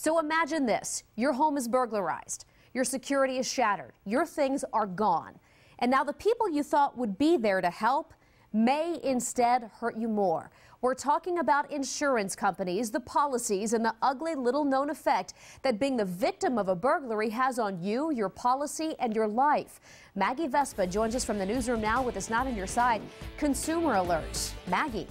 So imagine this. Your home is burglarized. Your security is shattered. Your things are gone. And now the people you thought would be there to help may instead hurt you more. We're talking about insurance companies, the policies, and the ugly little-known effect that being the victim of a burglary has on you, your policy, and your life. Maggie Vespa joins us from the newsroom now with It's Not on Your Side Consumer Alert. Maggie.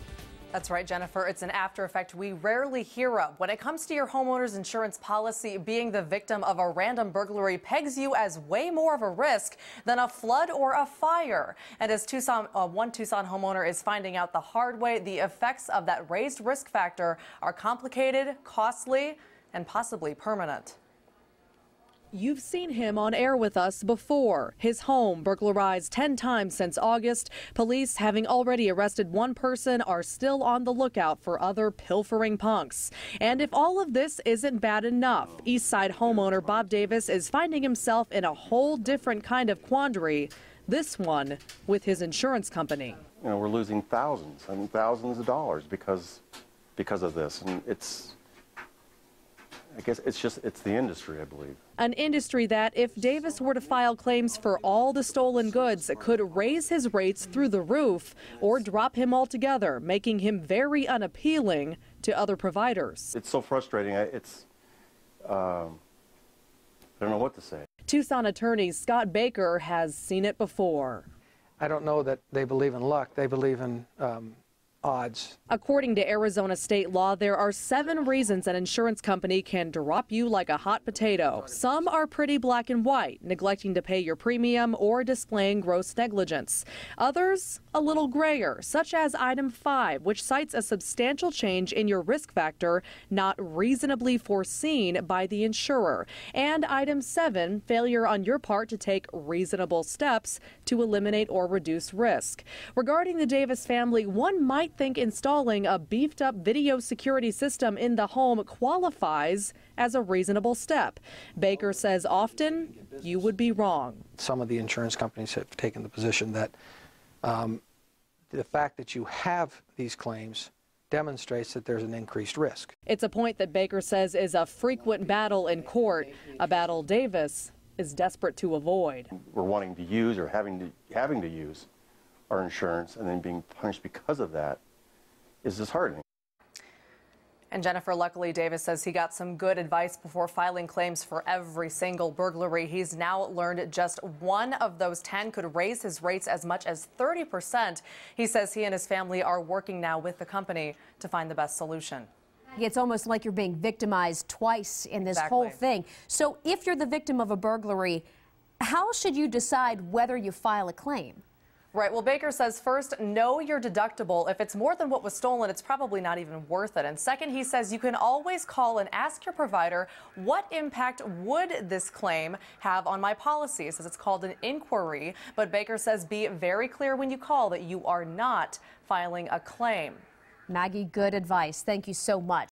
That's right, Jennifer. It's an after effect we rarely hear of. When it comes to your homeowner's insurance policy, being the victim of a random burglary pegs you as way more of a risk than a flood or a fire. And as one Tucson homeowner is finding out the hard way, the effects of that raised risk factor are complicated, costly, and possibly permanent. You've seen him on air with us before. His home burglarized 10 times since August. Police, having already arrested one person, are still on the lookout for other pilfering punks. And if all of this isn't bad enough, Eastside homeowner Bob Davis is finding himself in a whole different kind of quandary, this one with his insurance company. You know, we're losing thousands of dollars because of this, and I guess it's the industry, I believe. An industry that, if Davis were to file claims for all the stolen goods, could raise his rates through the roof or drop him altogether, making him very unappealing to other providers. It's so frustrating. I don't know what to say. Tucson attorney Scott Baker has seen it before. I don't know that they believe in luck. They believe in odds. According to Arizona state law, there are 7 reasons an insurance company can drop you like a hot potato. Some are pretty black and white, neglecting to pay your premium or displaying gross negligence. Others, a little grayer, such as item 5, which cites a substantial change in your risk factor not reasonably foreseen by the insurer. And item 7, failure on your part to take reasonable steps to eliminate or reduce risk. Regarding the Davis family, one might think installing a beefed-up video security system in the home qualifies as a reasonable step. Baker says often you would be wrong. Some of the insurance companies have taken the position that the fact that you have these claims demonstrates that there's an increased risk. It's a point that Baker says is a frequent battle in court, a battle Davis is desperate to avoid. We're wanting to use or having to use our insurance, and then being punished because of that is disheartening. And Jennifer, luckily, Davis says he got some good advice before filing claims for every single burglary. He's now learned just one of those 10 could raise his rates as much as 30%. He says he and his family are working now with the company to find the best solution. It's almost like you're being victimized twice in this whole thing. So if you're the victim of a burglary, how should you decide whether you file a claim? Right. Well, Baker says first, know your deductible. If it's more than what was stolen, it's probably not even worth it. And second, he says you can always call and ask your provider, what impact would this claim have on my policy? He says it's called an inquiry. But Baker says be very clear when you call that you are not filing a claim. Maggie, good advice. Thank you so much.